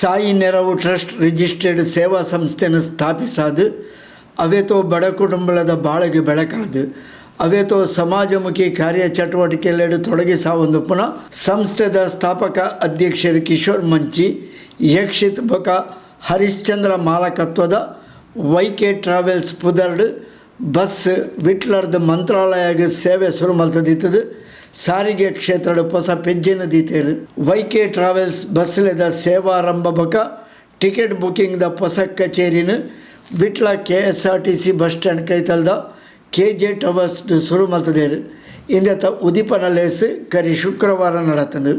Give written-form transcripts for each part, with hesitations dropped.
ಸಾಯಿ ನೆರವು trust registered ಸೇವಾ ಸಂಸ್ಥೆಯನ್ನು ಸ್ಥಾಪಿಸಾದು ಅವೇತೋ ಬಡ ಕುಟುಂಬದ ಬಾಳಿಗೆ ಬೆಳಕಾದು ಅವೇತೋ ಸಮಾಜಮುಖಿ ಕಾರ್ಯಚಟುವಟಿಕೆಯಲ್ಲಿ ತೊಡಗಿಸಾವೊಂದು ಪುನಃ ಸಂಸ್ಥೆದ ಸ್ಥಾಪಕ ಅಧ್ಯಕ್ಷರು ಕಿಶೋರ್ ಮಂಚಿ ಯಕ್ಷಿತ್ ಬೊಕ ಹರಿಶ್ಚಂದ್ರ ಮಾಲಕತ್ವದ ವೈಕೆ ಟ್ರಾವೆಲ್ಸ್ ಪುದರ್ಡ್ ಬಸ್ ವಿಟ್ಲರ್ದ ಮಂತ್ರಾಲಯಗೆ ಸೇವೆ ಶುರು ಮಲ್ತದಿತ್ತದು ಸಾರಿಗೆ ಕ್ಷೇತ್ರದ ಹೊಸ ಪೆಜ್ಜೆನ ದೀತೇರು ವೈಕೆ ಟ್ರಾವೆಲ್ಸ್ ಬಸ್ಲೆದ ಸೇವಾರಂಭ ಬಕ ಟಿಕೆಟ್ ಬುಕಿಂಗ್ದ ಹೊಸ ಕಚೇರಿನ ವಿಟ್ಲ KSRTC ಬಸ್ ಸ್ಟ್ಯಾಂಡ್ ಕೈತಲ್ದ KJ ಟವರ್ಸ್ ಶುರು ಮಲ್ತದೇರು ಇಂದತ ಉದಿಪನ ಲೇಸ್ ಕರಿ ಶುಕ್ರವಾರ ನಡತನು.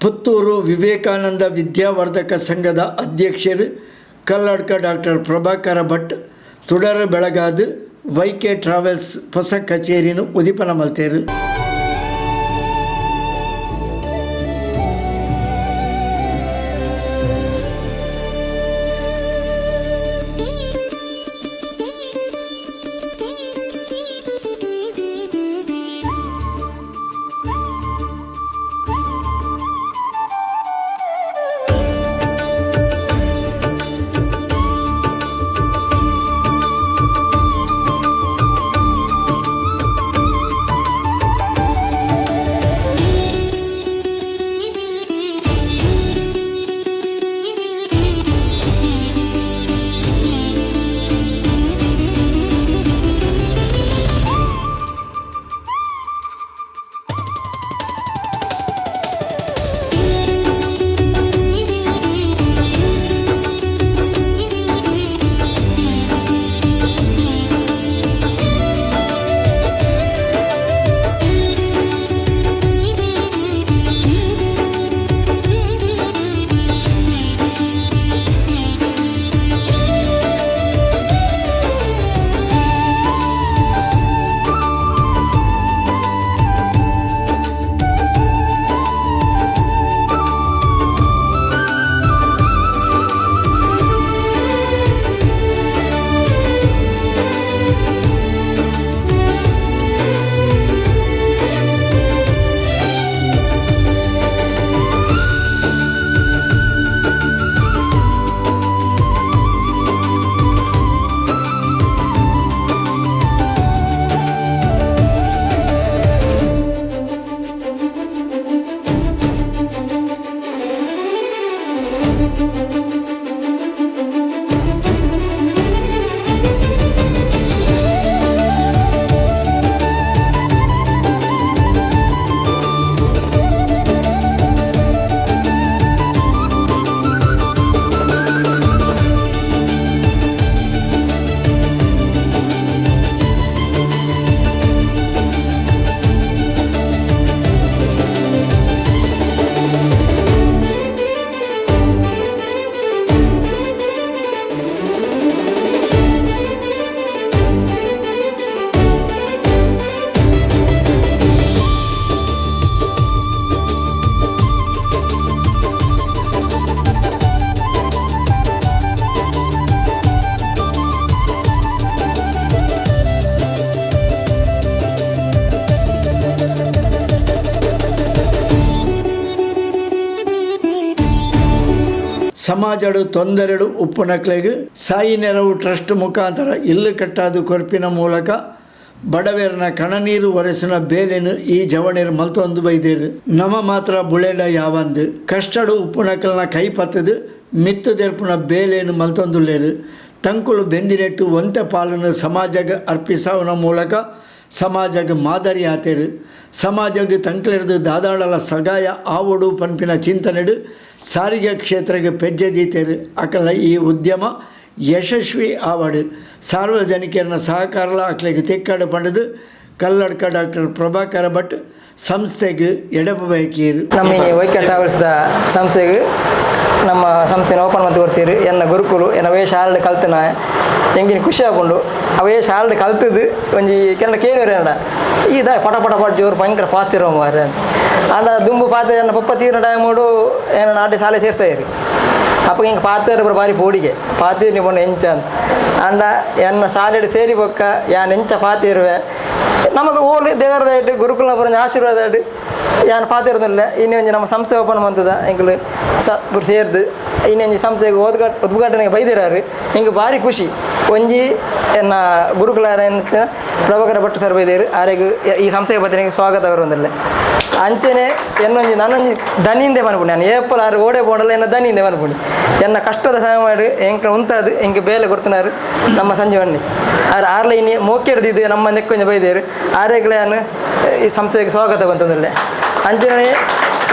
ಪುತ್ತೂರು ವಿವೇಕಾನಂದ ವಿದ್ಯಾವರ್ಧಕ ಸಂಘದ ಅಧ್ಯಕ್ಷರು ಕಲ್ಲಡ್ಕ ಡಾಕ್ಟರ್ ಪ್ರಭಾಕರ ಭಟ್ ತುಡರ ಬೆಳಗಾದು ವೈಕೆ ಟ್ರಾವೆಲ್ಸ್ ಹೊಸ ಕಚೇರಿಯನ್ನು ಉದಿಪನ ಮಲ್ತೇರು. ಸಮಾಜಡು ತೊಂದರೆಡು ಉಪ್ಪುನಕ್ಲೆಗ್ ಸಾಯಿ ನೆರವು ಟ್ರಸ್ಟ್ ಮುಖಾಂತರ ಇಲ್ಲು ಕಟ್ಟಾದು ಕೊರ್ಪಿನ ಮೂಲಕ ಬಡವೇರನ ಕಣನೀರು ಒರೆಸಿನ ಬೇಲೆನು ಈ ಜವಣೀರು ಮಲ್ತೊಂದು ಬೈದೇರು ನಮ ಮಾತ್ರ ಬುಳೆಡ ಯಾವಂದು ಕಷ್ಟಡು ಉಪ್ಪುನಕಲ್ನ ಕೈ ಪತ್ತದು ಮಿತ್ತು ದೆರ್ಪುನ ಬೇಲೆನು ಮಲ್ತೊಂದುಲ್ಲೇರು ತಂಕುಲು ಬೆಂದಿನೆಟ್ಟು ಒಂತೆ ಪಾಲನ್ನು ಸಮಾಜಕ್ಕೆ ಅರ್ಪಿಸವನ ಮೂಲಕ ಸಮಾಜಕ್ಕೆ ಮಾದರಿ ಆತೇರು ಸಮಾಜಕ್ಕೆ ತಂಕ್ಲೆಡ್ದು ದಾದಾಳಲ ಸಗಾಯ ಆವಡು ಪನ್ಪಿನ ಚಿಂತನೆಡು ಸಾರಿಗೆ ಕ್ಷೇತ್ರಕ್ಕೆ ಪೆಜ್ಜೆ ದೀತೇರು ಅಕಲ ಈ ಉದ್ಯಮ ಯಶಸ್ವಿ ಆವಡು ಸಾರ್ವಜನಿಕರನ್ನ ಸಹಕಾರಲ ಅಕ್ಲೆಗೆ ತೆಕ್ಕಾಡು ಪಂಡದು ಕಲ್ಲಡ್ಕ ಡಾಕ್ಟರ್ ಪ್ರಭಾಕರ ಭಟ್ ಸಂಸ್ಥೆಗೆ ಎಡಪಬೇಕೀರು ನಮ್ಮ ವೈಕ್ಯ ಟ್ರಾವೆಲ್ಸ್ದ ಸಂಸ್ಥೆಗೆ ನಮ್ಮ ಸಂಸ್ಥೆನ ಓಪನ್ ಮಾಡಿ ಕೊಡ್ತೀರಿ ಎನ್ನ ಗುರುಕುಲು ಎನ್ನ ಅವೇ ಶಾಲೆ ಕಲ್ತನ ಹೆಂಗಿನ ಖುಷಿ ಹಾಕೊಂಡು ಅವೇ ಶಾಲೆ ಕಲ್ತದ್ದು ಒಂಜಿ ಕೆಲ ಕೇಳಿರಣ್ಣ ಈದ ಪಟ ಪಟ ಪಟ್ ಜೋರು ಭಯಂಕರ ಪಾತಿರೋ ಮಾರ ಅಂದ ದುಂಬು ಪಾತ್ರ ಎನ್ನ ಪಪ್ಪ ತೀರ ಟೈಮೋಡು ಏನ ನಾಟಿ ಶಾಲೆ ಸೇರ್ಸಾಯಿರಿ ಅಪ್ಪ ಹಿಂಗೆ ಪಾತ್ರ ಬಾರಿ ಪೋಡಿಗೆ ಪಾತಿ ನಿಮ್ಮನ್ನು ಎಂಚ ಅಂದ ಎನ್ನ ಶಾಲೆ ಸೇರಿ ಬೊಕ್ಕ ಯಾನ್ ಎಂಚ ಪಾತಿ ಇರುವೆ ನಮಗೆ ಓಲಿ ದೇವರದಾയിട്ട് ಗುರುಕುಲ പറഞ്ഞ ಆಶೀರ್ವಾದ ಯಾನು ಪಾತಿರೋದಿಲ್ಲ ಇನ್ನೊಂದು ನಮ್ಮ ಸಂಸ್ಥೆ ಓಪನ್ ಮಾಡ್ತದ ಎಂಕಲು ಸೇರ್ದು ಇನ್ನೊಂದು ಸಂಸ್ಥೆಗೆ ಉದ್ಘಾಟನೆಗೆ ಬೈದಿರಾರು ಹಿಂಗೆ ಭಾರಿ ಖುಷಿ ಒಂಜಿ ಎನ್ನ ಗುರುಕುಲ ಪ್ರಭಾಕರ ಭಟ್ ಸರ್ ಬೈದೇರು ಆರೆಗೂ ಈ ಸಂಸ್ಥೆಗೆ ಬರ್ತೀನಿ ಸ್ವಾಗತ ಬರುವುದಿಲ್ಲ ಅಂಚೆನೆ ಎನ್ನೊಂಜಿ ನನ್ನೊಂಜಿ ದನಿಂದೆ ಮನ್ಪುಣಿ ನಾನು ಏಪಲ್ ಆರು ಓಡೆ ಬೋಡಲ್ಲ ಎನ್ನ ದನಿಂದೆ ಮನ್ಪುಣಿ ಎನ್ನ ಕಷ್ಟದ ಸಹಾಯ ಮಾಡಿ ಎಂಕ ಉಂತಾದು ಎಂಗೆ ಬೇಲೆ ಕೊಡ್ತಿನಾರು ನಮ್ಮ ಸಂಜೀವಣ್ಣಿ ಆರ್ಲೆ ಇನ್ನು ಮೋಕೆಡ್ದಿದ್ದು ನಮ್ಮ ನೆಕ್ಕೊಂಜ ಬೈದೇರು ಆರೆಗ್ಲೆಯನ್ನು ಈ ಸಂಸ್ಥೆಗೆ ಸ್ವಾಗತ ಬಂತಂದಿಲ್ಲ ಅಂಚನೆ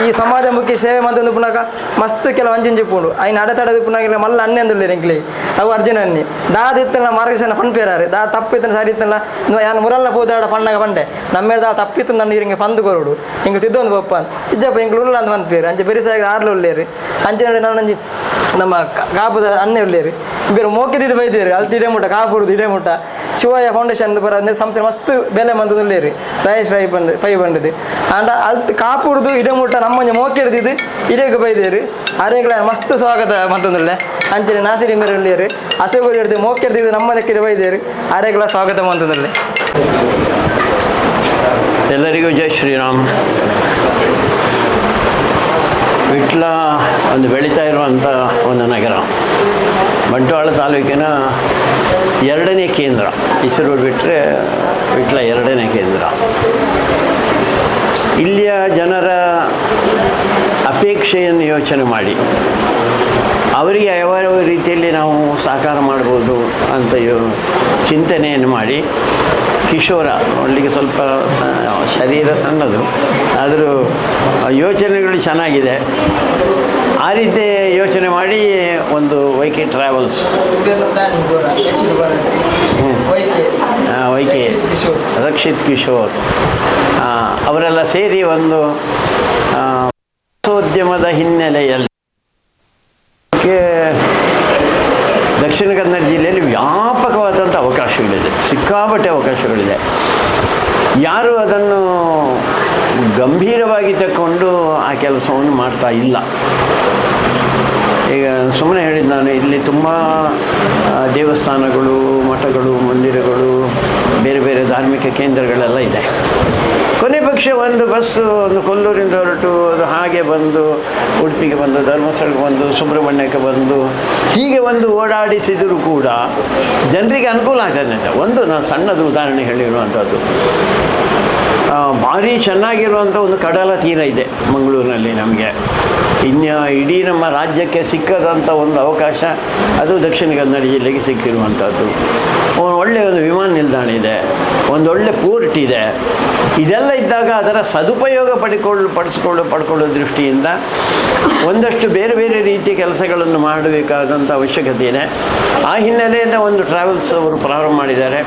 ಈ ಸಮಾಜಮುಖಿ ಸೇವೆ ಮಂತಂದು ಪುನಕ ಮಸ್ತ್ ಕೆಲವು ಅಂಜಿಂಜಿ ಪೂಡು ಐನು ಅಡೆತಡೆದು ಪುನಕ ಮಲ್ಲ ಅನ್ನೆಂದುಲ್ಲೆ ಎಂಕ್ಲಿ ಅವು ಅರ್ಜುನ ಅನ್ನಿ ದಾದಿತ್ತಲ್ಲ ಮಾರ್ಗದರ್ಶನ ಪನ್ಪೇರಾರು ದಾ ತಪ್ಪಿತ್ತನ ಸರಿ ಇತ್ತಲ್ಲ ಯಾನು ಮುರಲ್ಲ ಪೋದಾಡ ಪಣ್ಣಗ ಪಂಡೆ ನಮ್ಮ ದಾ ತಪ್ಪಿತ್ತು ನನ್ನ ಹಿಂಗೆ ಪಂದು ಕೊರೋಡು ಹಿಂಗೆ ತಿದ್ದೊಂದು ಬಪ್ಪ ಇಜ್ಜಪ್ಪ ಹಿಂಗೆ ಉಲ್ಲ ಅಂತ ಬಂದ್ಪೇರು ಅಂಚೆ ಬೆರಿಸಾಗಿ ಆರ್ಲು ಉಳ್ಳೇರಿ ಅಂಚೆ ನೋಡಿ ನಾನೊಂಜಿ ನಮ್ಮ ಕಾಪುದ ಅನ್ನೆ ಉಳ್ಳೇರಿ ಬೇರೆ ಮೋಕಿದ್ದು ಬೈದೇರಿ ಅಲ್ಲಿ ಇಡೇ ಮುಟ್ಟ ಕಾಪುರದು ಇಡೇ ಮುಟ್ಟ ಶಿವಯ್ಯ ಫೌಂಡೇಶನ್ ಬರ ಸಂಸ್ಥೆ ಮಸ್ತ್ ಬೆಲೆ ಮಂತದುಲ್ಲೇರಿ ರೈಸ್ ಪೈ ಬಂಡದು ಅಂಡ ಅಲ್ಲಿ ಕಾಪುರದು ಇಡೇ ಮುಟ್ಟ ನಮ್ಮಂಜೆ ಮೋಕೆ ಹಿಡ್ದಿದ್ದು ಇಡೇಗೆ ಬೈದೇರಿ ಅರೆಗಳ ಮಸ್ತ್ ಸ್ವಾಗತ ಮಂತಂದಿಲ್ಲ ಅಂಚನೆ ನಾಸಿರಿ ಮೇರೆ ಉಳ್ಳೇರಿ ಹಸೆಗೋರಿ ಹಿಡ್ದು ಮೋಕೆ ಹಿಡ್ದಿದ್ದು ನಮ್ಮ ದಕ್ಕಿಡೆ ಬೈದೇರಿ ಅರೆಗಳ ಸ್ವಾಗತ ಮಂತದಿಲ್ಲ. ಎಲ್ಲರಿಗೂ ಜೈ ಶ್ರೀರಾಮ್. ವಿಟ್ಲ ಒಂದು ಬೆಳೀತಾ ಇರುವಂಥ ಒಂದು ನಗರ, ಬಂಟ್ವಾಳ ತಾಲೂಕಿನ 2ನೇ ಕೇಂದ್ರ. ಈಸೂರು ಬಿಟ್ಟರೆ ವಿಟ್ಲ 2ನೇ ಕೇಂದ್ರ. ಇಲ್ಲಿಯ ಜನರ ಅಪೇಕ್ಷೆಯನ್ನು ಯೋಚನೆ ಮಾಡಿ ಅವರಿಗೆ ಯಾವ ರೀತಿಯಲ್ಲಿ ನಾವು ಸಾಕಾರ ಮಾಡ್ಬೋದು ಅಂತ ಚಿಂತನೆಯನ್ನು ಮಾಡಿ ಕಿಶೋರ ನೋಡಲಿಕ್ಕೆ ಸ್ವಲ್ಪ ಶರೀರ ಸಣ್ಣದು, ಆದರೂ ಯೋಚನೆಗಳು ಚೆನ್ನಾಗಿದೆ. ಆ ರೀತಿ ಯೋಚನೆ ಮಾಡಿ ಒಂದು YK Travels YK Rakshith Kishore ಅವರೆಲ್ಲ ಸೇರಿ ಒಂದು ಪ್ರವಾಸೋದ್ಯಮದ ಹಿನ್ನೆಲೆಯಲ್ಲಿ ದಕ್ಷಿಣ ಕನ್ನಡ ಜಿಲ್ಲೆಯಲ್ಲಿ ವ್ಯಾಪಕವಾದಂಥ ಅವಕಾಶಗಳಿದೆ, ಸಿಕ್ಕಾಪಟ್ಟೆ ಅವಕಾಶಗಳಿದೆ. ಯಾರು ಅದನ್ನು ಗಂಭೀರವಾಗಿ ತಗೊಂಡು ಆ ಕೆಲಸವನ್ನು ಮಾಡ್ತಾ ಇಲ್ಲ. ಈಗ ಸುಮ್ಮನೆ ಹೇಳಿದ್ದು ನಾನು, ಇಲ್ಲಿ ತುಂಬ ದೇವಸ್ಥಾನಗಳು, ಮಠಗಳು, ಮಂದಿರಗಳು, ಬೇರೆ ಬೇರೆ ಧಾರ್ಮಿಕ ಕೇಂದ್ರಗಳೆಲ್ಲ ಇದೆ. ಕೊನೆ ಪಕ್ಷ ಒಂದು ಬಸ್ಸು ಒಂದು ಕೊಲ್ಲೂರಿಂದ ಹೊರಟು ಅದು ಹಾಗೆ ಬಂದು ಉಡುಪಿಗೆ ಬಂದು, ಧರ್ಮಸ್ಥಳಕ್ಕೆ ಬಂದು, ಸುಬ್ರಹ್ಮಣ್ಯಕ್ಕೆ ಬಂದು, ಹೀಗೆ ಒಂದು ಓಡಾಡಿಸಿದರೂ ಕೂಡ ಜನರಿಗೆ ಅನುಕೂಲ ಆಗ್ತದೆ. ಒಂದು ನಾನು ಸಣ್ಣದು ಉದಾಹರಣೆ ಹೇಳಿರುವಂಥದ್ದು, ಭಾರಿ ಚೆನ್ನಾಗಿರುವಂಥ ಒಂದು ಕಡಲ ತೀರ ಇದೆ ಮಂಗಳೂರಿನಲ್ಲಿ. ನಮಗೆ ಇನ್ನು ಇಡೀ ನಮ್ಮ ರಾಜ್ಯಕ್ಕೆ ಸಿಕ್ಕದಂಥ ಒಂದು ಅವಕಾಶ ಅದು ದಕ್ಷಿಣ ಕನ್ನಡ ಜಿಲ್ಲೆಗೆ ಸಿಕ್ಕಿರುವಂಥದ್ದು. ಒಳ್ಳೆಯ ಒಂದು ವಿಮಾನ ನಿಲ್ದಾಣ ಇದೆ, ಒಂದು ಒಳ್ಳೆ ಪೋರ್ಟ್ ಇದೆ. ಇದೆಲ್ಲ ಇದ್ದಾಗ ಅದರ ಸದುಪಯೋಗ ಪಡ್ಕೊಳ್ಳೋ ದೃಷ್ಟಿಯಿಂದ ಒಂದಷ್ಟು ಬೇರೆ ಬೇರೆ ರೀತಿಯ ಕೆಲಸಗಳನ್ನು ಮಾಡಬೇಕಾದಂಥ ಅವಶ್ಯಕತೆ ಇದೆ. ಆ ಹಿನ್ನೆಲೆಯಿಂದ ಒಂದು ಟ್ರಾವೆಲ್ಸ್ ಅವರು ಪ್ರಾರಂಭ ಮಾಡಿದ್ದಾರೆ.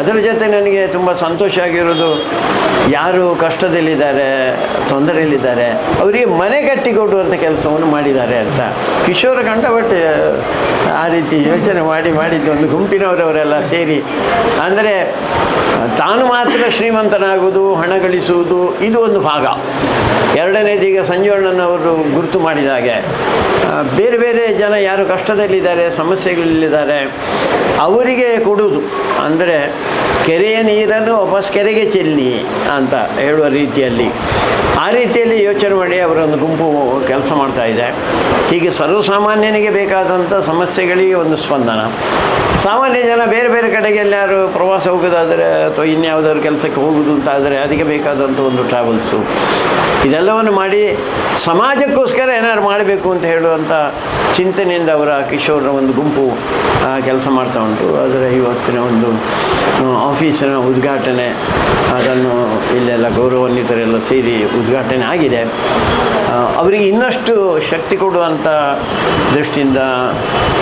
ಅದರ ಜೊತೆ ನನಗೆ ತುಂಬ ಸಂತೋಷ ಆಗಿರೋದು, ಯಾರು ಕಷ್ಟದಲ್ಲಿದ್ದಾರೆ, ತೊಂದರೆಯಲ್ಲಿದ್ದಾರೆ, ಅವರಿಗೆ ಮನೆ ಕಟ್ಟಿಕೊಡುವಂಥ ಕೆಲಸವನ್ನು ಮಾಡಿದ್ದಾರೆ ಅಂತ ಕಿಶೋರ ಕಂಡಬಟ್ಟೆ ಆ ರೀತಿ ಯೋಚನೆ ಮಾಡಿದ್ದು ಒಂದು ಗುಂಪಿನವರವರೆಲ್ಲ ಸೇರಿ. ಅಂದರೆ ತಾನು ಮಾತ್ರ ಶ್ರೀಮಂತನಾಗುವುದು, ಹಣ ಗಳಿಸುವುದು ಇದು ಒಂದು ಭಾಗ. ಎರಡನೇದೀಗ ಸಂಜೀವಣ್ಣನವರು ಗುರುತು ಮಾಡಿದ ಹಾಗೆ ಬೇರೆ ಬೇರೆ ಜನ ಯಾರು ಕಷ್ಟದಲ್ಲಿದ್ದಾರೆ, ಸಮಸ್ಯೆಗಳಲ್ಲಿದ್ದಾರೆ, ಅವರಿಗೆ ಕೊಡುವುದು. ಅಂದರೆ ಕೆರೆಯ ನೀರನ್ನು ವಾಪಸ್ ಕೆರೆಗೆ ಚೆಲ್ಲಿ ಅಂತ ಹೇಳುವ ರೀತಿಯಲ್ಲಿ ಆ ರೀತಿಯಲ್ಲಿ ಯೋಚನೆ ಮಾಡಿ ಅವರೊಂದು ಗುಂಪು ಕೆಲಸ ಮಾಡ್ತಾ ಇದೆ. ಹೀಗೆ ಸರ್ವಸಾಮಾನ್ಯನಿಗೆ ಬೇಕಾದಂಥ ಸಮಸ್ಯೆಗಳಿಗೆ ಒಂದು ಸ್ಪಂದನ. ಸಾಮಾನ್ಯ ಜನ ಬೇರೆ ಬೇರೆ ಕಡೆಗೆ ಎಲ್ಲಾರು ಪ್ರವಾಸ ಹೋಗೋದಾದರೆ ಅಥವಾ ಇನ್ಯಾವುದಾದ್ರು ಕೆಲಸಕ್ಕೆ ಹೋಗೋದು ಅಂತ ಆದರೆ ಅದಕ್ಕೆ ಬೇಕಾದಂಥ ಒಂದು ಟ್ರಾವೆಲ್ಸು, ಇದೆಲ್ಲವನ್ನು ಮಾಡಿ ಸಮಾಜಕ್ಕೋಸ್ಕರ ಏನಾದ್ರು ಮಾಡಬೇಕು ಅಂತ ಹೇಳುವಂಥ ಚಿಂತನೆಯಿಂದ ಅವರ ಕಿಶೋರ್ನ ಒಂದು ಗುಂಪು ಕೆಲಸ ಮಾಡ್ತಾ ಉಂಟು. ಅದರ ಇವತ್ತಿನ ಒಂದು ಆಫೀಸಿನ ಉದ್ಘಾಟನೆ, ಅದನ್ನು ಇಲ್ಲೆಲ್ಲ ಗೌರವಾನ್ವಿತರೆಲ್ಲ ಸೇರಿ ಉದ್ಘಾಟನೆ ಆಗಿದೆ. ಅವರಿಗೆ ಇನ್ನಷ್ಟು ಶಕ್ತಿ ಕೊಡುವಂಥ ದೃಷ್ಟಿಯಿಂದ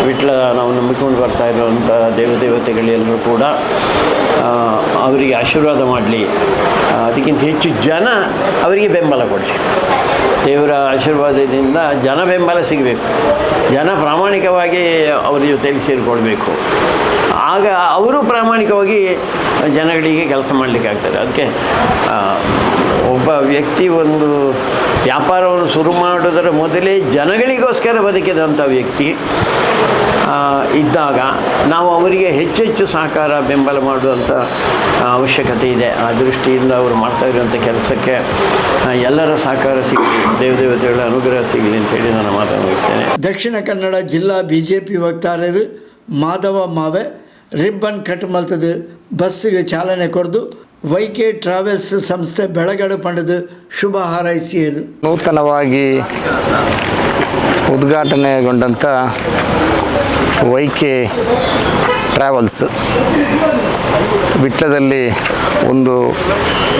ವಿಟ್ಲ ನಾವು ನಂಬಿಕೊಂಡು ಬರ್ತಾ ಇರುವಂಥ ದೇವತೆಗಳೆಲ್ಲರೂ ಕೂಡ ಅವರಿಗೆ ಆಶೀರ್ವಾದ ಮಾಡಲಿ, ಅದಕ್ಕಿಂತ ಹೆಚ್ಚು ಜನ ಅವರಿಗೆ ಬೆಂಬಲ ಕೊಡಲಿ. ದೇವರ ಆಶೀರ್ವಾದದಿಂದ ಜನ ಬೆಂಬಲ ಸಿಗಬೇಕು, ಜನ ಪ್ರಾಮಾಣಿಕವಾಗಿ ಅವರ ಜೊತೆಯಲ್ಲಿ ಸೇರಿಕೊಳ್ಬೇಕು. ಆಗ ಅವರು ಪ್ರಾಮಾಣಿಕವಾಗಿ ಜನಗಳಿಗೆ ಕೆಲಸ ಮಾಡಲಿಕ್ಕಾಗ್ತದೆ. ಅದಕ್ಕೆ ಒಬ್ಬ ವ್ಯಕ್ತಿ ಒಂದು ವ್ಯಾಪಾರವನ್ನು ಶುರು ಮಾಡೋದರ ಮೊದಲೇ ಜನಗಳಿಗೋಸ್ಕರ ಬದುಕಿದಂಥ ವ್ಯಕ್ತಿ ಇದ್ದಾಗ ನಾವು ಅವರಿಗೆ ಹೆಚ್ಚೆಚ್ಚು ಸಹಕಾರ ಬೆಂಬಲ ಮಾಡುವಂಥ ಅವಶ್ಯಕತೆ ಇದೆ. ಆ ದೃಷ್ಟಿಯಿಂದ ಅವರು ಮಾಡ್ತಾ ಇರುವಂಥ ಕೆಲಸಕ್ಕೆ ಎಲ್ಲರ ಸಹಕಾರ ಸಿಗಲಿ, ದೇವತೆಗಳ ಅನುಗ್ರಹ ಸಿಗಲಿ ಅಂತೇಳಿ ನಾನು ಮಾತನ್ನು ಮುಗಿಸ್ತೇನೆ. ದಕ್ಷಿಣ ಕನ್ನಡ ಜಿಲ್ಲಾ BJP ವಕ್ತಾರರು ಮಾಧವ ಮಾವೆ ರಿಬ್ಬನ್ ಕಟ್ ಮಲ್ತದು ಬಸ್ಸಿಗೆ ಚಾಲನೆ ಕೊಡ್ದು YK ಟ್ರಾವೆಲ್ಸ್ ಸಂಸ್ಥೆ ಬೆಳಗಡೆ ಪಂಡದು ಶುಭ ಹಾರೈಸಿಯರು. ನೂತನವಾಗಿ ಉದ್ಘಾಟನೆಗೊಂಡಂಥ YK ಟ್ರಾವೆಲ್ಸ್ ವಿಟ್ಲದಲ್ಲಿ ಒಂದು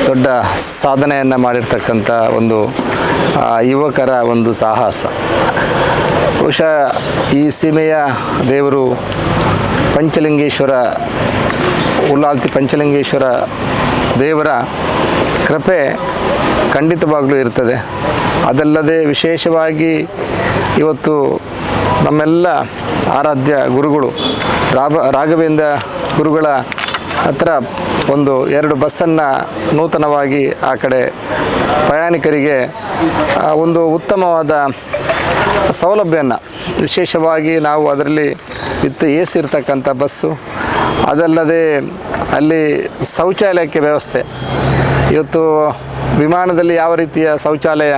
ದೊಡ್ಡ ಸಾಧನೆಯನ್ನು ಮಾಡಿರ್ತಕ್ಕಂಥ ಒಂದು ಯುವಕರ ಒಂದು ಸಾಹಸ. ಬಹುಶಃ ಈ ಸೀಮೆಯ ದೇವರು ಪಂಚಲಿಂಗೇಶ್ವರ, ಉಲ್ಲಾಲ್ತಿ ಪಂಚಲಿಂಗೇಶ್ವರ ದೇವರ ಕೃಪೆ ಖಂಡಿತವಾಗಲೂ ಇರ್ತದೆ. ಅದಲ್ಲದೆ ವಿಶೇಷವಾಗಿ ಇವತ್ತು ನಮ್ಮೆಲ್ಲ ಆರಾಧ್ಯ ಗುರುಗಳು ರಾಘವೇಂದ್ರ ಗುರುಗಳ ಹತ್ರ ಒಂದು 2 ಬಸ್ಸನ್ನು ನೂತನವಾಗಿ ಆ ಕಡೆ ಪ್ರಯಾಣಿಕರಿಗೆ ಒಂದು ಉತ್ತಮವಾದ ಸೌಲಭ್ಯವನ್ನು, ವಿಶೇಷವಾಗಿ ನಾವು ಅದರಲ್ಲಿ ವಿತ್ AC ಇರ್ತಕ್ಕಂಥ ಬಸ್ಸು, ಅದಲ್ಲದೆ ಅಲ್ಲಿ ಶೌಚಾಲಯಕ್ಕೆ ವ್ಯವಸ್ಥೆ. ಇವತ್ತು ವಿಮಾನದಲ್ಲಿ ಯಾವ ರೀತಿಯ ಶೌಚಾಲಯ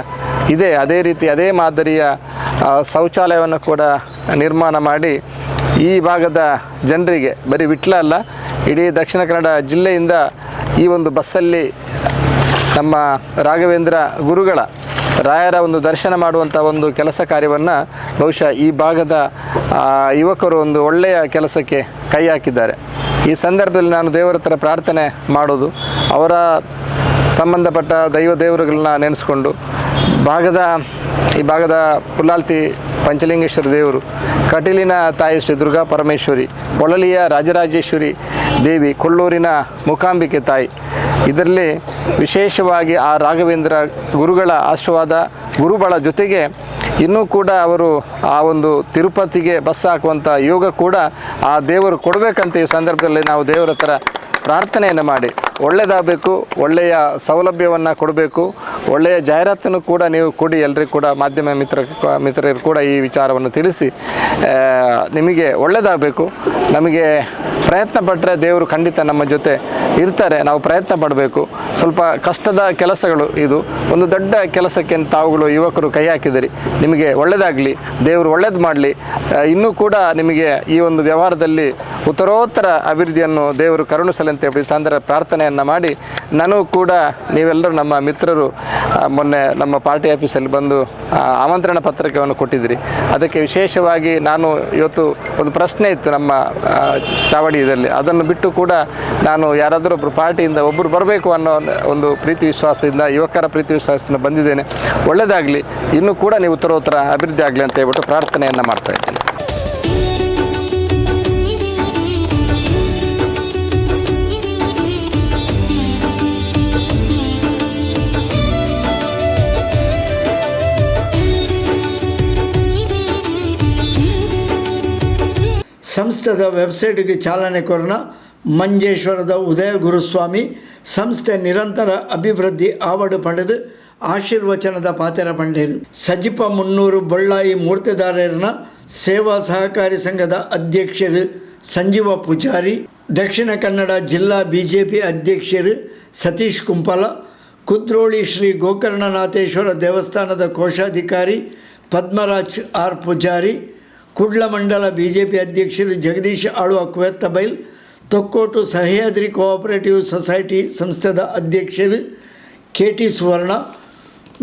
ಇದೆ ಅದೇ ರೀತಿ ಅದೇ ಮಾದರಿಯ ಶೌಚಾಲಯವನ್ನು ಕೂಡ ನಿರ್ಮಾಣ ಮಾಡಿ ಈ ಭಾಗದ ಜನರಿಗೆ, ಬರೀ ವಿಟ್ಲ ಅಲ್ಲ ಇಡೀ ದಕ್ಷಿಣ ಕನ್ನಡ ಜಿಲ್ಲೆಯಿಂದ ಈ ಒಂದು ಬಸ್ಸಲ್ಲಿ ನಮ್ಮ ರಾಘವೇಂದ್ರ ಗುರುಗಳ ರಾಯರ ಒಂದು ದರ್ಶನ ಮಾಡುವಂಥ ಒಂದು ಕೆಲಸ ಕಾರ್ಯವನ್ನು ಬಹುಶಃ ಈ ಭಾಗದ ಯುವಕರು ಒಂದು ಒಳ್ಳೆಯ ಕೆಲಸಕ್ಕೆ ಕೈ ಹಾಕಿದ್ದಾರೆ. ಈ ಸಂದರ್ಭದಲ್ಲಿ ನಾನು ದೇವರ ಹತ್ರ ಪ್ರಾರ್ಥನೆ ಮಾಡೋದು, ಅವರ ಸಂಬಂಧಪಟ್ಟ ದೇವರುಗಳನ್ನ ನೆನೆಸ್ಕೊಂಡು ಈ ಭಾಗದ ಉಲ್ಲಾಲ್ತಿ ಪಂಚಲಿಂಗೇಶ್ವರ ದೇವರು, ಕಟೀಲಿನ ತಾಯಿ ಶ್ರೀ ದುರ್ಗಾ ಪರಮೇಶ್ವರಿ, ಪೊಳಲಿಯ ರಾಜರಾಜೇಶ್ವರಿ ದೇವಿ, ಕೊಳ್ಳೂರಿನ ಮೂಕಾಂಬಿಕೆ ತಾಯಿ, ಇದರಲ್ಲಿ ವಿಶೇಷವಾಗಿ ಆ ರಾಘವೇಂದ್ರ ಗುರುಗಳ ಆಶೀರ್ವಾದ, ಗುರುಗಳ ಜೊತೆಗೆ ಇನ್ನೂ ಕೂಡ ಅವರು ಆ ಒಂದು ತಿರುಪತಿಗೆ ಬಸ್ ಹಾಕುವಂಥ ಯೋಗ ಕೂಡ ಆ ದೇವರು ಕೊಡಬೇಕಂತ ಈ ಸಂದರ್ಭದಲ್ಲಿ ನಾವು ದೇವರ ಹತ್ರ ಪ್ರಾರ್ಥನೆಯನ್ನು ಮಾಡಿ, ಒಳ್ಳೆಯದಾಗಬೇಕು, ಒಳ್ಳೆಯ ಸೌಲಭ್ಯವನ್ನು ಕೊಡಬೇಕು, ಒಳ್ಳೆಯ ಜಾಹೀರಾತನ್ನು ಕೂಡ ನೀವು ಕೊಡಿ. ಎಲ್ಲರಿಗೂ ಕೂಡ ಮಾಧ್ಯಮ ಮಿತ್ರರು ಕೂಡ ಈ ವಿಚಾರವನ್ನು ತಿಳಿಸಿ, ನಿಮಗೆ ಒಳ್ಳೆಯದಾಗಬೇಕು. ನಮಗೆ ಪ್ರಯತ್ನ ಪಟ್ಟರೆ ದೇವರು ಖಂಡಿತ ನಮ್ಮ ಜೊತೆ ಇರ್ತಾರೆ. ನಾವು ಪ್ರಯತ್ನ ಪಡಬೇಕು. ಸ್ವಲ್ಪ ಕಷ್ಟದ ಕೆಲಸಗಳು ಇದು, ಒಂದು ದೊಡ್ಡ ಕೆಲಸಕ್ಕೆ ತಾವುಗಳು ಯುವಕರು ಕೈ ಹಾಕಿದಿರಿ. ನಿಮಗೆ ಒಳ್ಳೆಯದಾಗಲಿ, ದೇವರು ಒಳ್ಳೇದು ಮಾಡಲಿ. ಇನ್ನೂ ಕೂಡ ನಿಮಗೆ ಈ ಒಂದು ವ್ಯವಹಾರದಲ್ಲಿ ಉತ್ತರೋತ್ತರ ಅಭಿವೃದ್ಧಿಯನ್ನು ದೇವರು ಕರುಣಿಸಲಿ ಅಂತ ಹೇಳಿ ಸಂದರ್ಭ ಪ್ರಾರ್ಥನೆಯನ್ನು ಮಾಡಿ, ನನಗೂ ಕೂಡ ನೀವೆಲ್ಲರೂ ನಮ್ಮ ಮಿತ್ರರು ಮೊನ್ನೆ ನಮ್ಮ ಪಾರ್ಟಿ ಆಫೀಸಲ್ಲಿ ಬಂದು ಆಮಂತ್ರಣ ಪತ್ರಿಕೆಯನ್ನು ಕೊಟ್ಟಿದ್ದಿರಿ. ಅದಕ್ಕೆ ವಿಶೇಷವಾಗಿ ನಾನು ಇವತ್ತು ಒಂದು ಪ್ರಶ್ನೆ ಇತ್ತು ನಮ್ಮ ಚಾವಡಿ ಇದರಲ್ಲಿ, ಅದನ್ನು ಬಿಟ್ಟು ಕೂಡ ನಾನು ಯಾರಾದರೂ ಒಬ್ಬರು ಪಾರ್ಟಿಯಿಂದ ಒಬ್ಬರು ಬರಬೇಕು ಅನ್ನೋ ಒಂದು ಪ್ರೀತಿ ವಿಶ್ವಾಸದಿಂದ, ಯುವಕರ ಪ್ರೀತಿ ವಿಶ್ವಾಸದಿಂದ ಬಂದಿದ್ದೇನೆ. ಒಳ್ಳೆಯದಾಗಲಿ, ಇನ್ನೂ ಕೂಡ ನೀವು ಉತ್ತರೋತ್ತರ ಅಭಿವೃದ್ಧಿ ಆಗಲಿ ಅಂತ ಹೇಳ್ಬಿಟ್ಟು ಪ್ರಾರ್ಥನೆಯನ್ನು ಮಾಡ್ತಾ ಇದ್ದೀನಿ. ಸಂಸ್ಥೆದ ವೆಬ್ಸೈಟ್ಗೆ ಚಾಲನೆ ಕೊರನ ಮಂಜೇಶ್ವರದ ಉದಯ ಗುರುಸ್ವಾಮಿ ಸಂಸ್ಥೆ ನಿರಂತರ ಅಭಿವೃದ್ಧಿ ಆವಡು ಪಡೆದು ಆಶೀರ್ವಚನದ ಪಾತೆರ ಪಂಡೇರು. ಸಜಿಪ 300 ಬಳ್ಳಾಯಿ ಮೂರ್ತಿದಾರರನ್ನ ಸೇವಾ ಸಹಕಾರಿ ಸಂಘದ ಅಧ್ಯಕ್ಷರು ಸಂಜೀವ ಪೂಜಾರಿ, ದಕ್ಷಿಣ ಕನ್ನಡ ಜಿಲ್ಲಾ BJP ಅಧ್ಯಕ್ಷರು ಸತೀಶ್ ಕುಂಪಲ, ಕುದ್ರೋಳಿ ಶ್ರೀ ಗೋಕರ್ಣನಾಥೇಶ್ವರ ದೇವಸ್ಥಾನದ ಕೋಶಾಧಿಕಾರಿ ಪದ್ಮರಾಜ್ ಆರ್ ಪೂಜಾರಿ, ಕುಡ್ಲ ಮಂಡಲ BJP ಅಧ್ಯಕ್ಷರು ಜಗದೀಶ್ ಆಳ್ವ ಕುವೆತ್ತಬೈಲ್, ತೊಕ್ಕೋಟು ಸಹ್ಯಾದ್ರಿ ಕೋಆಪರೇಟಿವ್ ಸೊಸೈಟಿ ಸಂಸ್ಥೆದ ಅಧ್ಯಕ್ಷರು KT ಸುವರ್ಣ,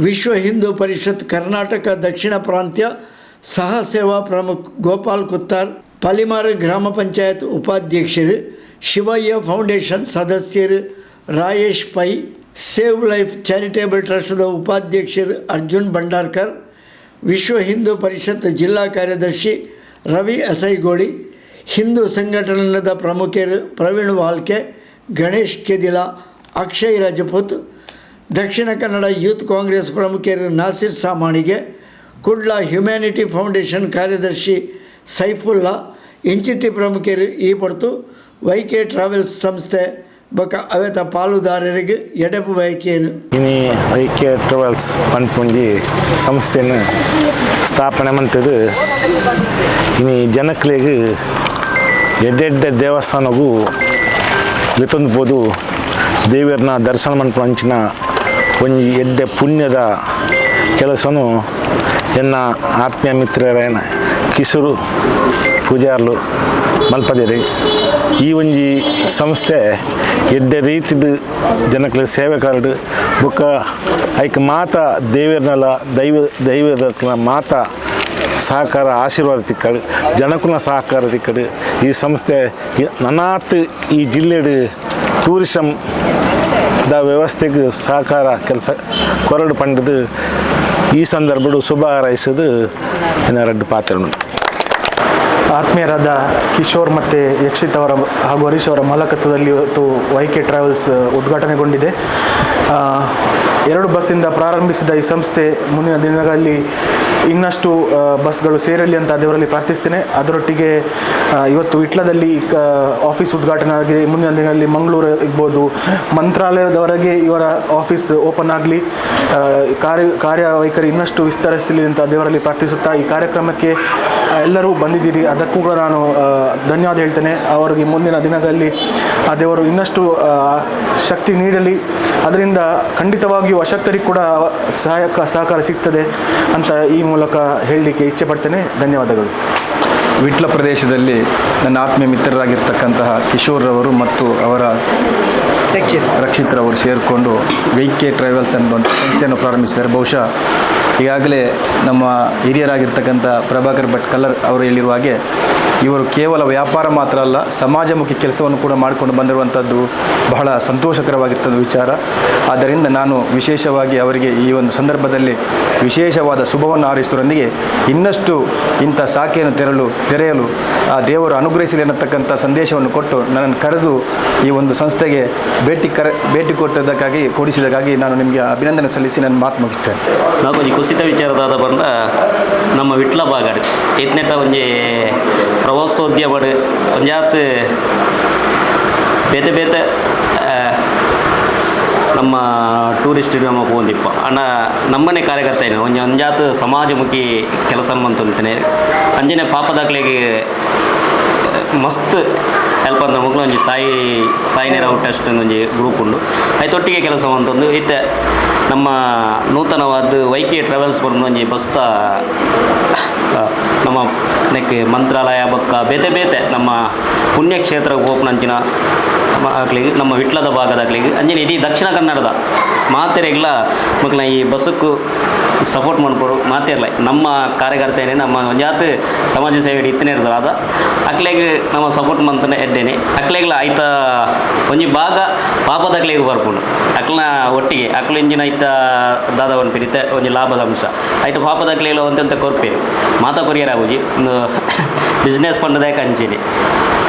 ವಿಶ್ವ ಹಿಂದೂ ಪರಿಷತ್ ಕರ್ನಾಟಕ ದಕ್ಷಿಣ ಪ್ರಾಂತ್ಯ ಸಹ ಸೇವಾ ಪ್ರಮುಖ್ ಗೋಪಾಲ್ ಕುತ್ತಾರ್, ಪಲಿಮಾರು ಗ್ರಾಮ ಪಂಚಾಯತ್ ಉಪಾಧ್ಯಕ್ಷರು, ಶಿವಯ್ಯ ಫೌಂಡೇಶನ್ ಸದಸ್ಯರು ರಾಯೇಶ್ ಪೈ, ಸೇವ್ ಲೈಫ್ ಚಾರಿಟೇಬಲ್ ಟ್ರಸ್ಟ್ದ ಉಪಾಧ್ಯಕ್ಷರು ಅರ್ಜುನ್ ಭಂಡಾರ್ಕರ್, ವಿಶ್ವ ಹಿಂದೂ ಪರಿಷತ್ ಜಿಲ್ಲಾ ಕಾರ್ಯದರ್ಶಿ ರವಿ ಅಸೈಗೋಳಿ, ಹಿಂದೂ ಸಂಘಟನೆದ ಪ್ರಮುಖರು ಪ್ರವೀಣ್ ವಾಲ್ಕೆ, ಗಣೇಶ್ ಕೆದಿಲ, ಅಕ್ಷಯ್ ರಜಪೂತ್, ದಕ್ಷಿಣ ಕನ್ನಡ ಯೂತ್ ಕಾಂಗ್ರೆಸ್ ಪ್ರಮುಖರು ನಾಸಿರ್ ಸಾಮಾಣಿಗೆ, ಕುಡ್ಲ ಹ್ಯುಮ್ಯಾನಿಟಿ ಫೌಂಡೇಶನ್ ಕಾರ್ಯದರ್ಶಿ ಸೈಫುಲ್ಲಾ, ಇಂಚಿತಿ ಪ್ರಮುಖರು ಈ ಹೊರತು YK ಟ್ರಾವೆಲ್ಸ್ ಸಂಸ್ಥೆ ಬೊಕ ಅವೆತ ಪಾಲುದಾರರಿಗೆ ಎಡೆಪು ಬಯಕೆಯರು ಇನಿ YK ಟ್ರಾವೆಲ್ಸ್ ಪಂಪುಂಜಿ ಸಂಸ್ಥೆಯನ್ನು ಸ್ಥಾಪನೆ ಮಂತದು ಇನಿ ಜನಕ್ಲೆಗ್ ಎಡ್ಡೆಡ್ಡ ದೇವಸ್ಥಾನಗೂ ಲೆತೊಂದು ಪೋದು ದೇವರನ್ನ ದರ್ಶನ ಮನ್ಪಂಚಿನ ಒಂಜಿ ಎಡ್ಡೆ ಪುಣ್ಯದ ಕೆಲಸನು ಎನ್ನ ಆತ್ಮೀಯ ಮಿತ್ರರೇನ ಕಿಶೋರ್ ಪೂಜಾರ್ಲು ಮಲ್ಪದಿರಿ. ಈ ಒಂಜಿ ಸಂಸ್ಥೆ ಎಡ್ಡೆ ರೀತಿದ ಜನಕ್ಲೆ ಸೇವೆ ಕಾರ್ಡ್ ಬೊಕ್ಕ ಐಕ್ ಮಾತ ದೇವರನಲ ದೈವದ ಮಾತ ಸಹಕಾರ ಆಶೀರ್ವಾದ ತಿಕ್ಕಡು ಜನಕ್ಕೂ ಸಹಕಾರ ತಿಕ್ಕಡು ಈ ಸಂಸ್ಥೆ ನನಾತ್ ಈ ಜಿಲ್ಲೆಡ್ ಟೂರಿಸಮ್ ದ ವ್ಯವಸ್ಥೆಗೆ ಸಹಕಾರ ಕೆಲಸ ಕೊರಡು ಪಂಡದು ಈ ಸಂದರ್ಭಡು ಶುಭ ಹಾರೈಸೋದು ಎರಡು ಪಾತ್ರ. ಆತ್ಮೀಯರಾದ ಕಿಶೋರ್ ಮತ್ತು ಯಕ್ಷಿತ್ ಅವರ ಹಾಗೂ ಹರೀಶ್ ಅವರ ಮಾಲಕತ್ವದಲ್ಲಿ ಇವತ್ತು YK ಟ್ರಾವೆಲ್ಸ್ ಉದ್ಘಾಟನೆಗೊಂಡಿದೆ. 2 ಬಸ್ಸಿಂದ ಪ್ರಾರಂಭಿಸಿದ ಈ ಸಂಸ್ಥೆ ಮುಂದಿನ ದಿನಗಳಲ್ಲಿ ಇನ್ನಷ್ಟು ಬಸ್ಗಳು ಸೇರಲಿ ಅಂತ ದೇವರಲ್ಲಿ ಪ್ರಾರ್ಥಿಸ್ತೇನೆ. ಅದರೊಟ್ಟಿಗೆ ಇವತ್ತು ವಿಟ್ಲದಲ್ಲಿ ಆಫೀಸ್ ಉದ್ಘಾಟನೆ ಆಗಿದೆ. ಮುಂದಿನ ದಿನಗಳಲ್ಲಿ ಮಂಗಳೂರು ಇರ್ಬೋದು, ಮಂತ್ರಾಲಯದವರೆಗೆ ಇವರ ಆಫೀಸ್ ಓಪನ್ ಆಗಲಿ, ಕಾರ್ಯವೈಖರಿ ಇನ್ನಷ್ಟು ವಿಸ್ತರಿಸಲಿ ಅಂತ ದೇವರಲ್ಲಿ ಪ್ರಾರ್ಥಿಸುತ್ತಾ ಈ ಕಾರ್ಯಕ್ರಮಕ್ಕೆ ಎಲ್ಲರೂ ಬಂದಿದ್ದೀರಿ, ಅದಕ್ಕೂ ಕೂಡ ನಾನು ಧನ್ಯವಾದ ಹೇಳ್ತೇನೆ. ಅವರಿಗೆ ಮುಂದಿನ ದಿನಗಳಲ್ಲಿ ಆ ದೇವರು ಇನ್ನಷ್ಟು ಶಕ್ತಿ ನೀಡಲಿ. ಅದರಿಂದ ಖಂಡಿತವಾಗಿಯೂ ಅಶಕ್ತರಿಗೆ ಕೂಡ ಸಹಕಾರ ಸಿಗ್ತದೆ ಅಂತ ಈ ಮೂಲಕ ಹೇಳಲಿಕ್ಕೆ ಇಚ್ಛೆ ಪಡ್ತೇನೆ. ಧನ್ಯವಾದಗಳು. ವಿಟ್ಲ ಪ್ರದೇಶದಲ್ಲಿ ನನ್ನ ಆತ್ಮೀಯ ಮಿತ್ರರಾಗಿರ್ತಕ್ಕಂತಹ ಕಿಶೋರ್ ರವರು ಮತ್ತು ಅವರ ರಕ್ಷಿತ್ ರವರು ಸೇರಿಕೊಂಡು YK ಟ್ರಾವೆಲ್ಸ್ ಅನ್ನೋ ಸಂಸ್ಥೆಯನ್ನು ಪ್ರಾರಂಭಿಸಿದ್ದಾರೆ. ಬಹುಶಃ ಈಗಾಗಲೇ ನಮ್ಮ ಹಿರಿಯರಾಗಿರ್ತಕ್ಕಂಥ ಪ್ರಭಾಕರ್ ಭಟ್ ಕಲ್ಲರ್ ಅವರು ಹೇಳಿರುವ ಹಾಗೆ ಇವರು ಕೇವಲ ವ್ಯಾಪಾರ ಮಾತ್ರ ಅಲ್ಲ, ಸಮಾಜಮುಖಿ ಕೆಲಸವನ್ನು ಕೂಡ ಮಾಡಿಕೊಂಡು ಬಂದಿರುವಂಥದ್ದು ಬಹಳ ಸಂತೋಷಕರವಾಗಿರ್ತದ ವಿಚಾರ. ಆದ್ದರಿಂದ ನಾನು ವಿಶೇಷವಾಗಿ ಅವರಿಗೆ ಈ ಒಂದು ಸಂದರ್ಭದಲ್ಲಿ ವಿಶೇಷವಾದ ಶುಭವನ್ನು ಹಾರೈಸುವುದರೊಂದಿಗೆ ಇನ್ನಷ್ಟು ಇಂಥ ಶಾಖೆಯನ್ನು ತೆರೆಯಲು ಆ ದೇವರು ಅನುಗ್ರಹಿಸಲಿ ಅನ್ನತಕ್ಕಂಥ ಸಂದೇಶವನ್ನು ಕೊಟ್ಟು ನನ್ನನ್ನು ಕರೆದು ಈ ಒಂದು ಸಂಸ್ಥೆಗೆ ಭೇಟಿ ಕೊಡಿಸಿದ್ದಕ್ಕಾಗಿ ನಾನು ನಿಮಗೆ ಅಭಿನಂದನೆ ಸಲ್ಲಿಸಿ ನನ್ನ ಮಾತು ಮುಗಿಸ್ತೇನೆ. ನಾವು ಈ ಕುಸಿತ ವಿಚಾರದಾದ ಬಂದ ನಮ್ಮ ವಿಟ್ಲ ಬಾಗಡ್ ಇತ್ನೆಟ್ಟ ಒಂಜಿ ಪ್ರವಾಸೋದ್ಯಮ ಒಂಜಾತ್ ಬೇತೆ ಬೇತೆ ನಮ್ಮ ಟೂರಿಸ್ಟ್ ನಮ್ಮ ಪೋಂದಿಪ್ಪ ಅಣ್ಣ ನಮ್ಮನೆ ಕಾರ್ಯಕರ್ತ ಏನು ಒಂಜಾತ್ ಸಮಾಜಮುಖಿ ಕೆಲಸ ಅಂತಂತೇನೆ ಅಂಜನೆ ಪಾಪದಾಕ್ಲೆಗೆ ಮಸ್ತ್ ಹೆಲ್ಪ್ ಅಂತ ಮಕ್ಕಳು ಒಂಜಿ ಸಾಯಿ ನೆರವು ಟ್ರಸ್ಟ್ ಒಂಜಿ ಗ್ರೂಪ್ ಉಂಡು ಐತೊಟ್ಟಿಗೆ ಕೆಲಸ ಅಂತಂದು ಇತ್ತೆ ನಮ್ಮ ನೂತನವಾದ YK ಟ್ರಾವೆಲ್ಸ್ ಬಂದು ಒಂಜಿ ಬಸ್ತ ನಮ್ಮ ನೆಕ್ ಮಂತ್ರಾಲಯ ಬೊಕ್ಕ ಬೇತೆ ಬೇತೆ ನಮ್ಮ ಪುಣ್ಯಕ್ಷೇತ್ರ ಓಪನಂಚಿನ ಆಗ್ಲಿಗೆ ನಮ್ಮ ವಿಟ್ಲದ ಭಾಗದಾಗ್ಲಿಗೆ ಅಂಜನೆ ಇಡೀ ದಕ್ಷಿಣ ಕನ್ನಡದ ಮಾತೆರೆಗ್ಲ ಮಕ್ಕಳ ಈ ಬಸ್ಸಕ್ಕೂ ಸಪೋರ್ಟ್ ಮಾಡ್ಕೊಡು ಮಾತೇರ್ಲ ನಮ್ಮ ಕಾರ್ಯಕರ್ತೇನೆ ನಮ್ಮ ಒಂಜಾತ್ ಸಮಾಜ ಸೇವೆ ಇತ್ತನೇ ಇರೋದಾದ ಅಕ್ಲೆಗೆ ನಮ್ಮ ಸಪೋರ್ಟ್ ಮಂತನೇ ಎದ್ದೇನೆ ಅಕ್ಲೆಗ್ಲ ಆಯ್ತ ಒಂಜಿ ಭಾಗ ಪಾಪದಾಗ್ಲಿಗೆ ಬರ್ಕೊಂಡು ಅಕ್ಲನ ಒಟ್ಟಿಗೆ ಅಕ್ಲು ಇಂಜಿನ ಆಯ್ತ ದಾದ ಒಂದು ಪಿರಿತೆ ಒಂಜಿ ಲಾಭದ ಅಂಶ ಆಯ್ತು ಪಾಪದಾಗ್ಲಿಗೆಲ್ಲ ಒಂದಂತ ಕೊರ್ಪೇರು ಮಾತಾ ಕೊರಿಯರ್ ಆಗುಜಿ ಒಂದು ಬಿಸ್ನೆಸ್ ಪಂಡದೇ ಕಂಚಿನಿ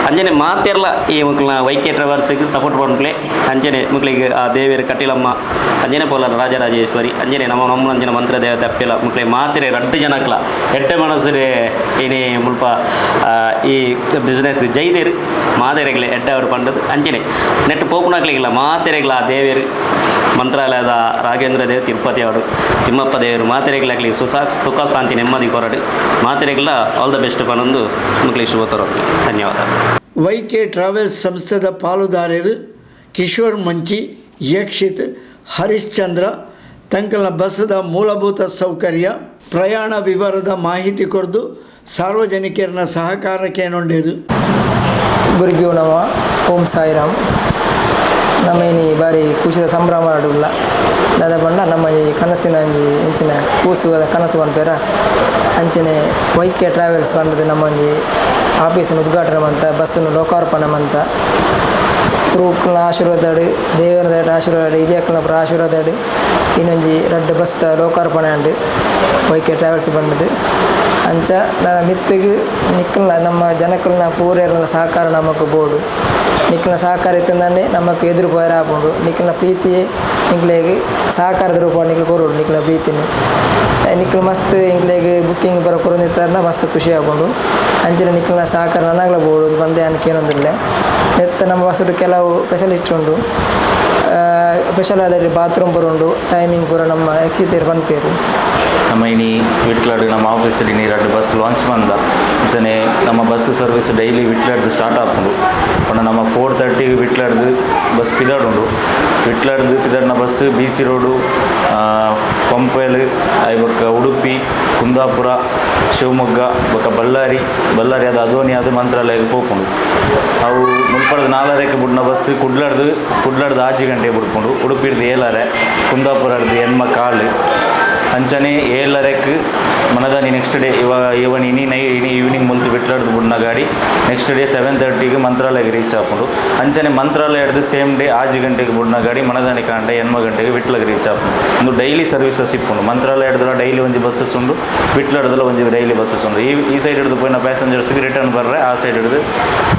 ಅಂಜನೆ ಮಾತೆರ್ಲ ಈ ಮಕ್ಕಳನ್ನ YK ಟ್ರಾವೆಲ್ಸ್ಗೆ ಸಪೋರ್ಟ್ ಮಾಡ್ಕೊಳ್ಳಿ ಅಂಜನೆ ಮಕ್ಕಳಿಗೆ ಆ ದೇವಿಯರ ಕಟ್ಟಿಲಮ್ಮ ಅಂಜನೆ ಪೋಲಾರ ರಾಜರಾಜೇಶ್ವರಿ ಅಂಜನೆ ನಮ್ಮ ಅಂಜನ ಮಂತ್ರ ದೇವತೆ ಅಪ್ಪಿಲ್ಲ ಮಕ್ಕಳಿಗೆ ಮಾತೆರೆ ರಡ್ಡು ಜನಕ್ಲ ಎಟ್ಟೆ ಮನಸ್ಸರೆ ಏನೇ ಮುಲ್ಪ ಈ ಬಿಸ್ನೆಸ್ ಜೈದೇರು ಮಾತೆರೆಗ್ಲೆ ಎಡ್ಡೆ ಅವರು ಪಂಡದು ಅಂಜನೆ ನೆಟ್ಟು ಪೋಪುನಾಗ್ಲಿಗಿಲ್ಲ ಮಾತೆರೆಗ್ಲ ಆ ದೇವಿಯರು ಮಂತ್ರಾಲಯದ ರಾಘೇಂದ್ರ ದೇವ್ ತಿರುಪತಿ ಅವರು ತಿಮ್ಮಪ್ಪ ದೇವರು ಮಾತೆರೆಗ್ಲಾಗ್ಲಿ ಸುಖ ಶಾಂತಿ ನೆಮ್ಮದಿ ಕೊರಡು ಮಾತೆರೆಗ್ಲ ಆಲ್ ದ ಬೆಸ್ಟ್ ಪನ್ನೊಂದು ಮಕ್ಕಳಿಗೆ ಶುಭ ತರೋದು. ಧನ್ಯವಾದ. YK ಟ್ರಾವೆಲ್ಸ್ ಸಂಸ್ಥೆದ ಪಾಲುದಾರರು ಕಿಶೋರ್ ಮಂಚಿ, ಯಕ್ಷಿತ್, ಹರಿಶ್ಚಂದ್ರ ತಂಕಲ್ನ ಬಸ್ದ ಮೂಲಭೂತ ಸೌಕರ್ಯ ಪ್ರಯಾಣ ವಿವರದ ಮಾಹಿತಿ ಕೊಡ್ದು ಸಾರ್ವಜನಿಕರನ್ನ ಸಹಕಾರಕ್ಕೆ ನೊಂಡೇರು. ಗುರುಭ್ಯೋ ನಮ ಓಂ ಸಾಯಿರಾಮ್. ನಮ್ಮ ಇನಿ ಬಾರಿ ಖುಷಿದ ಸಂಭ್ರಮ ಆಡುಲ್ಲ ದಾದ ಬಂಡ ನಮ್ಮ ಈ ಕನಸಿನ ಒಂಜಿ ಇಂಚಿನ ಕೂಸುವ ಕನಸು ಪನ್ಪೇರ ಅಂಚನೆ ವೈಕೆ ಟ್ರಾವೆಲ್ಸ್ ಬಂದದ್ದು ನಮ್ಮ ಒಂಜಿ ಆಫೀಸಿನ ಉದ್ಘಾಟನೆ ಮಂತ ಬಸ್ಸನ್ನು ಲೋಕಾರ್ಪಣೆ ಮಂತ ಗುರುಕುಲ ಆಶೀರ್ವಾದ ದೇವರ ಆಶೀರ್ವಾದ ಹಿರಿಯಕ್ಕನ ಆಶೀರ್ವಾದ ಇನ್ನೊಂಜಿ ರಡ್ಡು ಬಸ್ ಲೋಕಾರ್ಪಣೆ ಅಂಡು ವೈಕೆ ಟ್ರಾವೆಲ್ಸ್ ಬಂದದ್ದು ಅಂಚ ಮಿತ್ತಿಗೆ ನಿಕ್ಕಲ್ನ ನಮ್ಮ ಜನಕ್ಕಲ್ನ ಪೂರ್ಯರ ಸಹಕಾರ ನಮಕ್ ಬೋಡು ನಿಕ್ಕಲ್ನ ಸಹಕಾರ ಇತ್ತಂದೇ ನಮಕ್ ಎದುರು ಪೋಯರ ಆಪುಂಡು ನಿಕ್ಕಲ್ನ ಪ್ರೀತಿಯೇ ಇಂಗ್ಲೇಗೆ ಸಹಕಾರದ ರೂಪ ನಿಕ್ಕಲು ಕೊರೋಡು ನಿಕ್ಕಲ್ನ ಪ್ರೀತಿನಿ ನಿಕ್ಕಲು ಮಸ್ತ್ ಇಂಗ್ಲೇಗೆ ಬುಕ್ಕಿಂಗ್ ಬರೋ ಕೊರೊಂದಿತ್ತಾರನ ಮಸ್ತ್ ಖುಷಿ ಆಪುಂಡು ಅಂಚಿನ ನಿಕ್ಕಲ್ನ ಸಹಕಾರ ನನಗಲ ಬೋಡು ಬಂದೆ ಅನ್ಕೇನೊಂದಿಲ್ಲ ಎತ್ತ ನಮ್ಮ ಬಸ್ಸುಡು ಕೆಲವು ಸ್ಪೆಷಲಿಸ್ಟ್ ಉಂಡು ಸ್ಪೆಷಲ್ ಆದ ಬಾತ್ರೂಮ್ ಪೂರ ಉಂಡು ಟೈಮಿಂಗ್ ಪೂರ ನಮ್ಮ ಎಕ್ಸಿತೀರ್ ಪನ್ಪೇರು ನಮ್ಮ ಇನಿ ವಿಟ್ಲಾಡ್ ನಮ್ಮ ಆಫೀಸಲ್ಲಿ ನೀರು ಬಸ್ ಲಾಂಚ್ ಬಂದ ಅಂಚನೆ ನಮ್ಮ ಬಸ್ ಸರ್ವಿಸ್ ಡೈಲಿ ವಿಟ್ಲಾಡ್ದು ಸ್ಟಾರ್ಟ್ ಆಪುಂಡು ಪಂಡ ನಮ್ಮ 4:30 ವಿಟ್ಲಾಡ್ದು ಬಸ್ ಪಿದಾಡುಂಡು ವಿಟ್ಲಾಡ್ದು ಪಿದಾಡ್ನ ಬಸ್ BC ರೋಡು ಪಂಪೇಲ್ ಐಬಕ್ಕ ಉಡುಪಿ ಕುಂದಾಪುರ ಶಿವಮೊಗ್ಗ ಬೊಕ್ಕ ಬಳ್ಳಾರಿ ಅದು ಅದೋನಿ ಅದು ಮಂತ್ರಾಲಯಕ್ಕೆ ಹೋಗ್ಕೊಂಡು ಅವು ಮುಲ್ಪಡದ 4:30ಕ್ಕೆ ಬಿಡ್ನ ಬಸ್ ಕುಡ್ಲಾಡ್ದು 6 ಗಂಟೆಗೆ ಬಿಡ್ಕೊಂಡು ಉಡುಪಿಡ್ದು 7:30 ಕುಂದಾಪುರದ್ದು 8:15 ಅಂಚನೆ 7:30ಕ್ಕೆ ಮನದಾನಿ ನೆಕ್ಸ್ಟ್ ಡೇ ಇವನ್ ಇನಿ ಈವ್ನಿಂಗ್ ಮುಲ್ತು ಬಿಟ್ಲಾಡ್ದು ಬಿಡ್ನ ಗಾಡಿ ನೆಕ್ಸ್ಟ್ ಡೇ 7:30ಗೆ ಮಂತ್ರಾಲಯಕ್ಕೆ ರೀಚ್ ಆಪುಂಡು ಅಂಚನೆ ಮಂತ್ರಾಲಯದ್ದು ಸೇಮ್ ಡೇ 6 ಗಂಟೆಗೆ ಬಿಡ್ನ ಗಾಡಿ ಮನದಾನಿ ಕಾಂಡೆ 8 ಗಂಟೆಗೆ ವಿಟ್ಲಗೆ ರೀಚ್ ಆಪುಂಡು ಒಂದು ಡೈಲಿ ಸರ್ವಿಸಸ್ ಇಪ್ಪುಂಡು ಮಂತ್ರಾಲಯದ ಡೈಲಿ ಒಂಜಿ ಬಸ್ಸಸ್ ಉಂಡು ವಿಟ್ಲಾಡ್ದಲ್ಲ ಒಂಜಿ ಡೈಲಿ ಬಸ್ಸಸ್ ಉಂಡು ಈ ಸೈಡ್ ಹಿಡಿದು ಪೋಯಿನ ಪ್ಯಾಸೆಂಜರ್ಸ್ಗೆ ರಿಟರ್ನ್ ಬರ್ರೆ ಆ ಸೈಡ್ ಹಿಡಿದು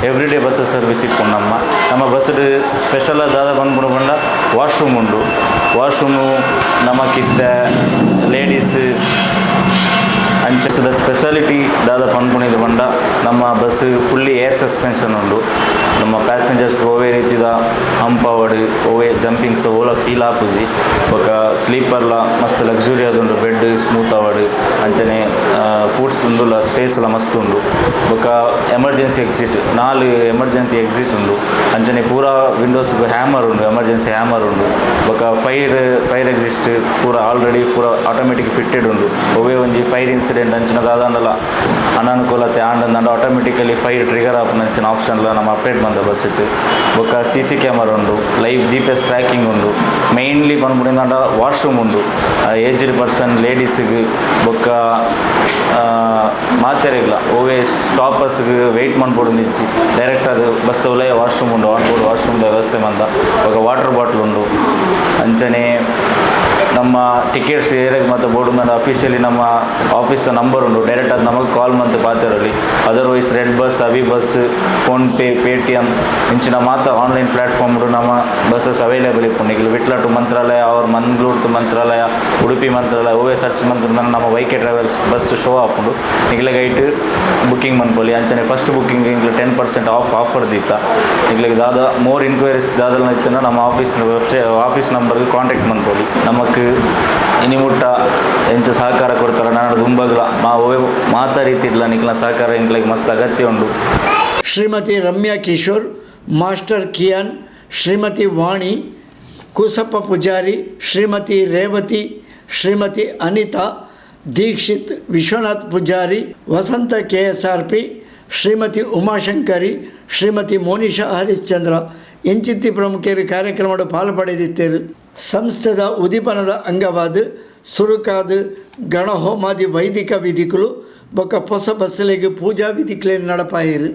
ಎವ್ರಿ ಡೇ ಬಸ್ ಸರ್ವಿಸ್ ಇಪ್ಪುಂಡು ನಮ್ಮ ಬಸ್ ಸ್ಪೆಷಲ್ ದಾದ ಬಂದ್ಬಿಡು ಬಂಡ ವಾಶ್ರೂಮ್ ಉಂಡು ವಾಶ್ರೂಮು ನಮಕಿತ್ತ ಲೇಡೀಸ್ ಅಂಚದ ಸ್ಪೆಷಾಲಿಟಿ ದಾದ ಪನ್ಪುಣಿದು ಬಂಡ ನಮ್ಮ ಬಸ್ ಫುಲ್ಲಿ ಏರ್ ಸಸ್ಪೆನ್ಷನ್ ಉಂಡು ನಮ್ಮ ಪ್ಯಾಸೆಂಜರ್ಸ್ ಓವೇ ರೀತಿದ ಹಂಪವಡ್ ಓವೇ ಜಂಪಿಂಗ್ಸ್ ಓಲ ಫೀಲ್ ಆಪುಜಿ ಬೊಕ ಸ್ಲೀಪರ್ಲ ಮಸ್ತ್ ಲಕ್ಸುರಿ ಅದುಂಡು ಬೆಡ್ ಸ್ಮೂತ್ ಅವಡ್ ಅಂಚನೆ ಫುಡ್ಸ್ ಉಂಡುಲ ಸ್ಪೇಸ್ ಎಲ್ಲ ಮಸ್ತ್ ಉಂಡು ಬೊಕ ಎಮರ್ಜೆನ್ಸಿ ಎಕ್ಸಿಟ್ 4 ಎಮರ್ಜೆನ್ಸಿ ಎಕ್ಸಿಟ್ ಉಂಡು ಅಂಚನೆ ಪೂರಾ ವಿಂಡೋಸ್ ಹ್ಯಾಮರ್ ಉಂಡು ಎಮರ್ಜೆನ್ಸಿ ಹ್ಯಾಮರ್ ಉಂಡು ಬೊಕ ಫೈರ್ ಎಕ್ಸಿಸ್ಟ್ ಪೂರ ಆಲ್ರೆಡಿ ಪೂರ ಆಟೋಮೆಟಿಕ್ ಫಿಟ್ಟೆಡ್ ಉಂಡು ಒವೇ ಒಂಜಿ ಫೈರ್ ಇನ್ಸಿಡೆಂಟ್ ಅಂಚಿನ ದಾದಂಡಲ ಅನಾನುಕೂಲತೆ ಆಂಡ ಆಟೋಮೆಟಿಕಲಿ ಫೈರ್ ಟ್ರಿಗರ್ ಆಪುನ ಅಂಚಿನ ಆಪ್ಷನ್ಲ ನಮ್ಮ ಅಪ್ಡೇಟ್ ಬಂದ ಬಸ್ ಇತ್ತು ಬೊಕ CC ಕ್ಯಾಮರಾ ಉಂಡು ಲೈವ್ GPS ಟ್ರ್ಯಾಕಿಂಗ್ ಉಂಡು ಮೇನ್ಲಿ ಬಂದ್ಬಿಡಿಂದ ವಾಶ್ರೂಮ್ ಉಂಡು ಏಜ್ಡ್ ಪರ್ಸನ್ ಲೇಡೀಸ್ಗೆ ಬೊಕ್ಕ ಮಾತೆರೆಗ್ಲ ಓವೇ ಸ್ಟಾಪರ್ಸ್ಗೆ ವೆಯ್ಟ್ ಮಾಡ್ಬೋದು ನಿಚ್ಚಿ ಡೈರೆಕ್ಟ್ ಅದು ಬಸ್ ತವಲೆ ವಾಶ್ರೂಮ್ ಉಂಡು ಆನ್ ಬೋರ್ಡ್ ವಾಶ್ರೂಮ್ ವ್ಯವಸ್ಥೆ ಬಂದ ಇವಾಗ ವಾಟರ್ ಬಾಟ್ಲ್ ಉಂಡು ಅಂಚನೆ ನಮ್ಮ ಟಿಕೆಟ್ಸ್ ಏರಿಯಾಗೆ ಮತ್ತು ಬೋರ್ಡು ಮೇಲೆ ಅಫಿಷಿಯಲಿ ನಮ್ಮ ಆಫೀಸ್ದ ನಂಬರ್ ಉಂಡು ಡೈರೆಕ್ಟ್ ಅದು ನಮಗೆ ಕಾಲ್ ಮತ್ತು ಪಾತಿರಲಿ ಅದರ್ವೈಸ್ ರೆಡ್ ಬಸ್ ಅವಿ ಬಸ್ ಫೋನ್ಪೇ ಪೇಟಿಎಮ್ ಇಂಚಿನ ಮಾತ್ರ ಆನ್ಲೈನ್ ಪ್ಲಾಟ್ಫಾರ್ಮ್ ನಮ್ಮ ಬಸ್ಸಸ್ ಅವೈಲೇಬಲ್ ಇಪ್ಪುಂಡು ಈಗ ವಿಟ್ಲ ಟು ಮಂತ್ರಾಲಯ ಅವ್ರ ಮಂಗಳೂರು ಟು ಮಂತ್ರಾಲಯ ಉಡುಪಿ ಮಂತ್ರಾಲಯ ಓವೇ ಸರ್ಚ್ ಮಂತ್ರ ನಮ್ಮ ವೈಕೆ ಟ್ರಾವೆಲ್ಸ್ ಬಸ್ ಶೋ ಆಪುಂಡು ಈಗಲೇ ಗೈಟ್ ಬುಕ್ಕಿಂಗ್ ಮನ್ಪೊಲಿ ಅಂಚನೆ ಫಸ್ಟ್ ಬುಕ್ಕಿಂಗ್ ಈಗಲೇ 10% ಆಫರ್ ದೀತ ಈಗಲೇ ದಾದ ಮೋರ್ ಇನ್ಕ್ವೈರೀಸ್ ದಾದಲ್ಲ ಇತ್ತು ನಮ್ಮ ಆಫೀಸ್ ನಂಬರ್ಗೆ ಕಾಂಟ್ಯಾಕ್ಟ್ ಮನ್ಪೊಲಿ ನಮಕ್ ಇನಿ ಮುಟ್ಟ ಎಂಚ ಸಹಕಾರ ಕೊಡ್ತಾರೆ ನಾನು ದುಂಬಗ್ಲ ಮಾತಾ ರೀತಿ ಇಲ್ಲ ನಿಕ್ಲ ಸಹಕಾರ ಇಂಗ್ಲಿಗೆ ಮಸ್ತ್ ಅಗತ್ಯ ಉಂಡು. ಶ್ರೀಮತಿ ರಮ್ಯಾ ಕಿಶೋರ್, ಮಾಸ್ಟರ್ ಕಿಯಾನ್, ಶ್ರೀಮತಿ ವಾಣಿ, ಕೂಸಪ್ಪ ಪೂಜಾರಿ, ಶ್ರೀಮತಿ ರೇವತಿ, ಶ್ರೀಮತಿ ಅನಿತಾ, ದೀಕ್ಷಿತ್, ವಿಶ್ವನಾಥ್ ಪೂಜಾರಿ, ವಸಂತ KSRP, ಶ್ರೀಮತಿ ಉಮಾಶಂಕರಿ, ಶ್ರೀಮತಿ ಮೋನಿಶಾ ಹರಿಶ್ಚಂದ್ರ ಎಂಚಿತ್ತಿ ಪ್ರಮುಖರು ಕಾರ್ಯಕ್ರಮದ ಪಾಲ್ಪಡೆದಿದ್ದರು. ಸಂಸ್ಥೆದ ಉದೀಪನದ ಅಂಗವಾದ ಸುರುಕಾದ ಗಣಹೋಮಾದಿ ವೈದಿಕ ವಿಧಿಗಳು ಬೊಕ್ಕ ಹೊಸ ಬಸ್ಸಲಿಗೆ ಪೂಜಾ ವಿಧಿಗಳೇನು ನಡಪಾಯಿರು.